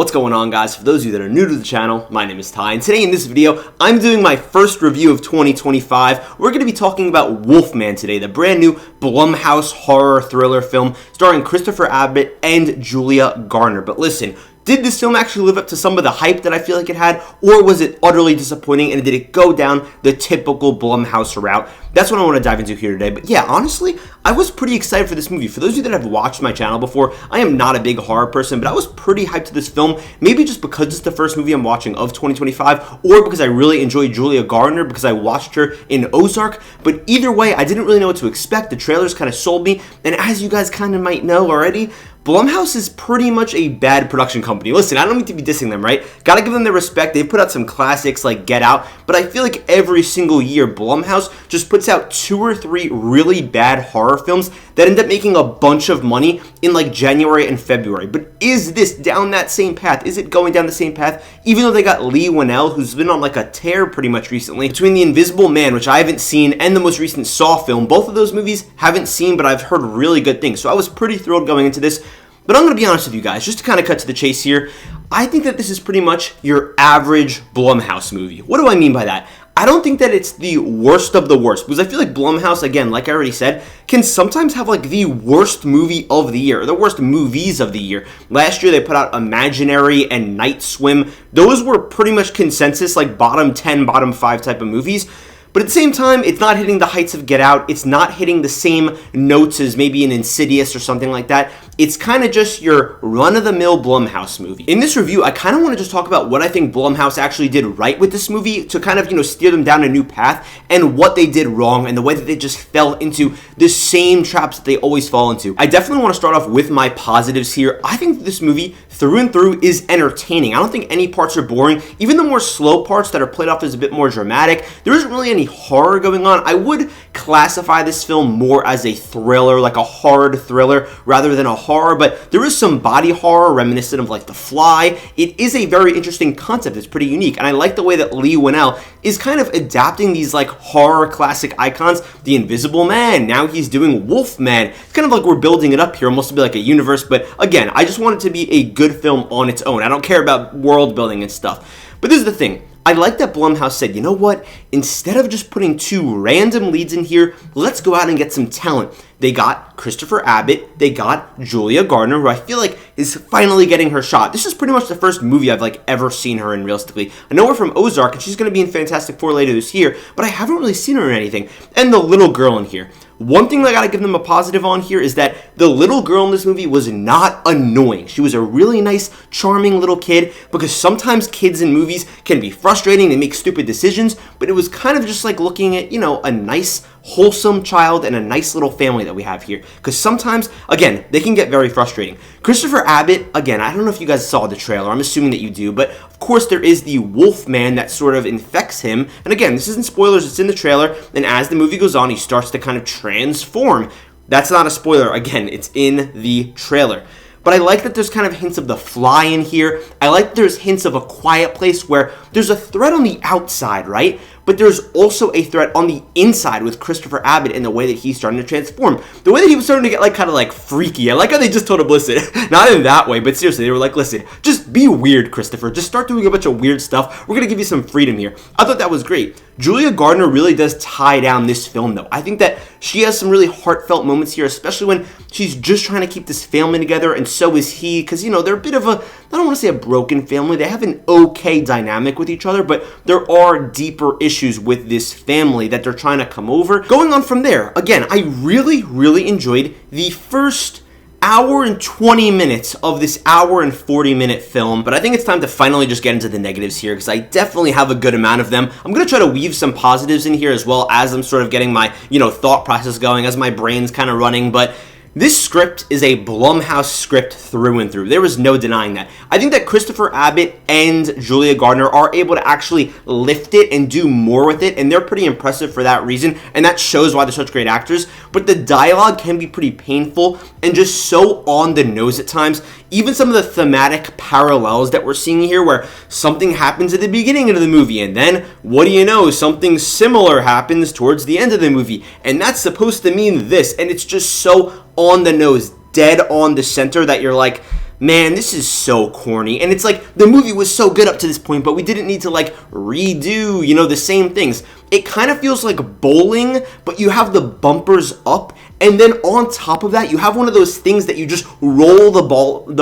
What's going on, guys? For those of you that are new to the channel, my name is Ty, and today in this video, I'm doing my first review of 2025. We're going to be talking about Wolfman today, the brand new Blumhouse horror thriller film starring Christopher Abbott and Julia Garner. But listen, did this film actually live up to some of the hype that I feel like it had, or was it utterly disappointing and did it go down the typical Blumhouse route? That's what I want to dive into here today. But yeah, honestly, I was pretty excited for this movie. For those of you that have watched my channel before, I am not a big horror person, but I was pretty hyped to this film, maybe just because it's the first movie I'm watching of 2025, or because I really enjoyed Julia Garner because I watched her in Ozark. But either way, I didn't really know what to expect. The trailers kind of sold me, and as you guys kind of might know already, Blumhouse is pretty much a bad production company. Listen, I don't mean to be dissing them, right? Gotta give them their respect. They've put out some classics like Get Out, but I feel like every single year, Blumhouse just puts out 2 or 3 really bad horror films that end up making a bunch of money in like January and February. But is this down that same path? Is it going down the same path? Even though they got Leigh Whannell, who's been on like a tear pretty much recently, between The Invisible Man, which I haven't seen, and the most recent Saw film. Both of those movies haven't seen, but I've heard really good things. So I was pretty thrilled going into this. But I'm going to be honest with you guys, just to kind of cut to the chase here, I think that this is pretty much your average Blumhouse movie. What do I mean by that? I don't think that it's the worst of the worst, because I feel like Blumhouse, again, like I already said, can sometimes have like the worst movie of the year, or the worst movies of the year. Last year they put out Imaginary and Night Swim. Those were pretty much consensus, like bottom 10, bottom 5 type of movies. But at the same time, it's not hitting the heights of Get Out. It's not hitting the same notes as maybe an Insidious or something like that. It's kind of just your run-of-the-mill Blumhouse movie. In this review, I kind of want to just talk about what I think Blumhouse actually did right with this movie to kind of, steer them down a new path, and what they did wrong and the way that they just fell into the same traps that they always fall into. I definitely want to start off with my positives here. I think this movie, through and through, is entertaining. I don't think any parts are boring. Even the more slow parts that are played off as a bit more dramatic, there isn't really any horror going on. I would classify this film more as a thriller, like a hard thriller, rather than a horror, but there is some body horror reminiscent of like The Fly. It is a very interesting concept. It's pretty unique, and I like the way that Leigh Whannell is kind of adapting these like horror classic icons. The Invisible Man, now he's doing Wolfman. It's kind of like we're building it up here almost to be like a universe, but again, I just want it to be a good film on its own. I don't care about world building and stuff. But this is the thing. I like that Blumhouse said, you know what? Instead of just putting 2 random leads in here, let's go out and get some talent. They got Christopher Abbott, they got Julia Garner, who I feel like is finally getting her shot. This is pretty much the first movie I've like ever seen her in, realistically. I know her from Ozark, and she's going to be in Fantastic Four later this year, but I haven't really seen her in anything. And the little girl in here. One thing that I gotta give them a positive on here is that the little girl in this movie was not annoying. She was a really nice, charming little kid, because sometimes kids in movies can be frustrating, they make stupid decisions, but it was kind of just like looking at, a nice, wholesome child and a nice little family that we have here. Because sometimes, again, they can get very frustrating. Christopher Abbott, again, I don't know if you guys saw the trailer, I'm assuming that you do, but of course there is the Wolfman that sort of infects him. And again, this isn't spoilers, it's in the trailer, and as the movie goes on, he starts to kind of transform. That's not a spoiler, again, it's in the trailer. But I like that there's kind of hints of The Fly in here. I like that there's hints of A Quiet Place where there's a threat on the outside, right? But there's also a threat on the inside with Christopher Abbott in the way that he's starting to transform. The way that he was starting to get kind of freaky. I like how they just told him, listen, not in that way, but seriously, they were like, listen, just be weird, Christopher. Just start doing a bunch of weird stuff. We're going to give you some freedom here. I thought that was great. Julia Garner really does tie down this film, though. I think that she has some really heartfelt moments here, especially when she's just trying to keep this family together, and so is he, because, they're a bit of a, I don't want to say a broken family. They have an okay dynamic with each other, but there are deeper issues with this family that they're trying to come over. Going on from there, again, I really, really enjoyed the first hour and 20 minutes of this hour and 40-minute film, but I think it's time to finally just get into the negatives here, because I definitely have a good amount of them. I'm going to try to weave some positives in here as well as I'm sort of getting my, thought process going, as my brain's kind of running, but this script is a Blumhouse script through and through. There was no denying that. I think that Christopher Abbott and Julia Garner are able to actually lift it and do more with it, and they're pretty impressive for that reason, and that shows why they're such great actors. But the dialogue can be pretty painful and just so on the nose at times. Even some of the thematic parallels that we're seeing here, where something happens at the beginning of the movie, and then, what do you know, something similar happens towards the end of the movie, and that's supposed to mean this, and it's just so on the nose, dead on the center, that you're like, man, this is so corny. And it's like, the movie was so good up to this point, but we didn't need to like redo, the same things. It kind of feels like bowling, but you have the bumpers up, and then on top of that, you have one of those things that you just roll the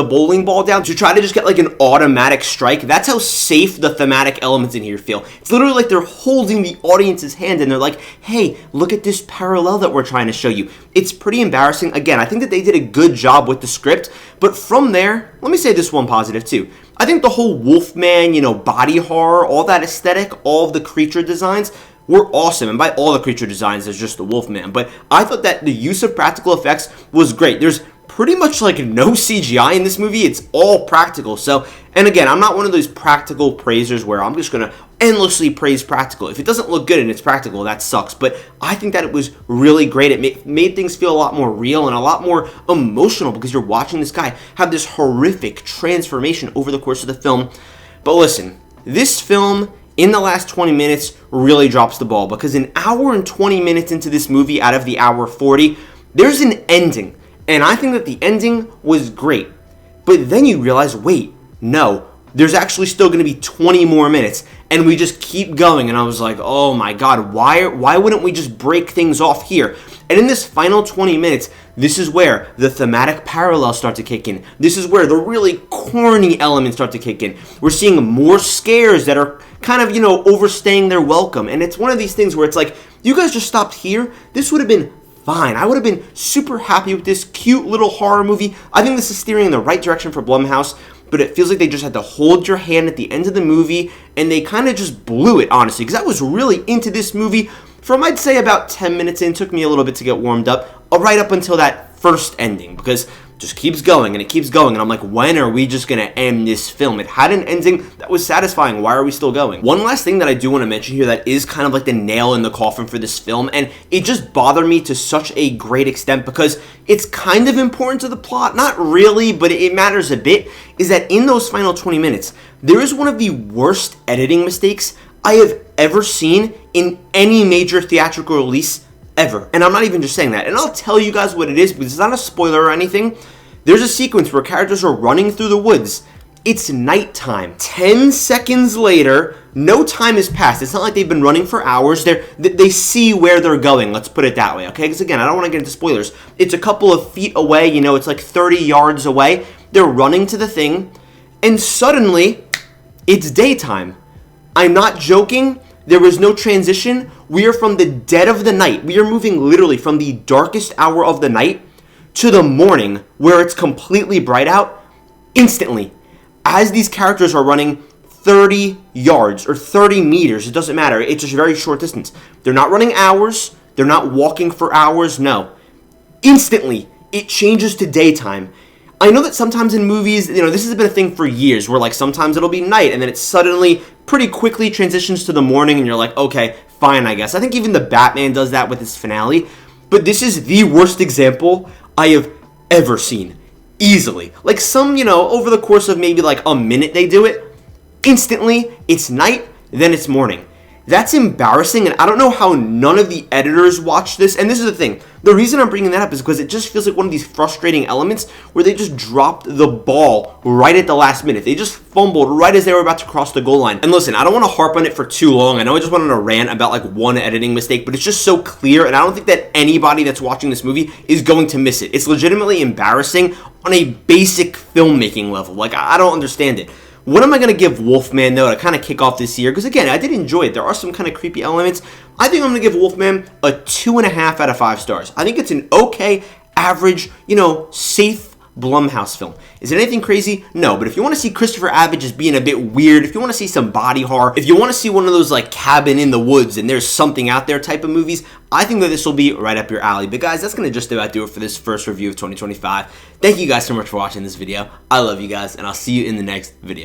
bowling ball down to try to just get like an automatic strike. That's how safe the thematic elements in here feel. It's literally like they're holding the audience's hand and they're like, hey, look at this parallel that we're trying to show you. It's pretty embarrassing. Again, I think that they did a good job with the script, but from there, let me say this one positive too. I think the whole Wolfman, body horror, all that aesthetic, all of the creature designs were awesome. And by all the creature designs, there's just the Wolfman. But I thought that the use of practical effects was great. There's pretty much like no CGI in this movie. It's all practical. So, and again, I'm not one of those practical praisers where I'm just going to endlessly praise practical. If it doesn't look good and it's practical, that sucks. But I think that it was really great. It made things feel a lot more real and a lot more emotional because you're watching this guy have this horrific transformation over the course of the film. But listen, this film in the last 20 minutes really drops the ball because an hour and 20 minutes into this movie out of the hour 40, there's an ending. And I think that the ending was great. But then you realize, wait, no, there's actually still going to be 20 more minutes. And we just keep going. And I was like, oh my God, why wouldn't we just break things off here? And in this final 20 minutes, this is where the thematic parallels start to kick in. This is where the really corny elements start to kick in. We're seeing more scares that are kind of, overstaying their welcome. And it's one of these things where it's like, you guys just stopped here. This would have been fine. I would have been super happy with this cute little horror movie. I think this is steering in the right direction for Blumhouse, but it feels like they just had to hold your hand at the end of the movie, and they kind of just blew it, honestly, because I was really into this movie from, I'd say, about 10 minutes in. It took me a little bit to get warmed up, right up until that first ending, because it just keeps going, and it keeps going, and I'm like, when are we just going to end this film? It had an ending that was satisfying. Why are we still going? One last thing that I do want to mention here that is kind of like the nail in the coffin for this film, and it just bothered me to such a great extent because it's kind of important to the plot, not really, but it matters a bit, is that in those final 20 minutes, there is one of the worst editing mistakes I have ever seen in any major theatrical release ever. And I'm not even just saying that. And I'll tell you guys what it is, because it's not a spoiler or anything. There's a sequence where characters are running through the woods. It's nighttime. 10 seconds later, no time has passed. It's not like they've been running for hours. They see where they're going. Let's put it that way, okay? Because again, I don't want to get into spoilers. It's a couple of feet away. It's like 30 yards away. They're running to the thing, and suddenly, it's daytime. I'm not joking. There was no transition. We are from the dead of the night. We are moving literally from the darkest hour of the night to the morning where it's completely bright out instantly. As these characters are running 30 yards or 30 meters, it doesn't matter. It's just a very short distance. They're not running hours. They're not walking for hours. No. Instantly, it changes to daytime. I know that sometimes in movies, this has been a thing for years where like sometimes it'll be night and then it suddenly pretty quickly transitions to the morning and you're like, okay, fine, I guess. I think even the Batman does that with his finale. But this is the worst example I have ever seen. Easily. Like some, over the course of maybe like a minute they do it. Instantly, it's night, then it's morning. That's embarrassing, and I don't know how none of the editors watched this. And this is the thing. The reason I'm bringing that up is because it just feels like one of these frustrating elements where they just dropped the ball right at the last minute. They just fumbled right as they were about to cross the goal line. And listen, I don't want to harp on it for too long. I know I just went on a rant about like one editing mistake, but it's just so clear, and I don't think that anybody that's watching this movie is going to miss it. It's legitimately embarrassing on a basic filmmaking level. Like, I don't understand it. What am I going to give Wolfman, though, to kind of kick off this year? Because, again, I did enjoy it. There are some kind of creepy elements. I think I'm going to give Wolfman a 2.5 out of 5 stars. I think it's an okay, average, safe Blumhouse film. Is it anything crazy? No. But if you want to see Christopher Abbott just being a bit weird, if you want to see some body horror, if you want to see one of those, like, cabin in the woods and there's something out there type of movies, I think that this will be right up your alley. But, guys, that's going to just about do it for this first review of 2025. Thank you guys so much for watching this video. I love you guys, and I'll see you in the next video.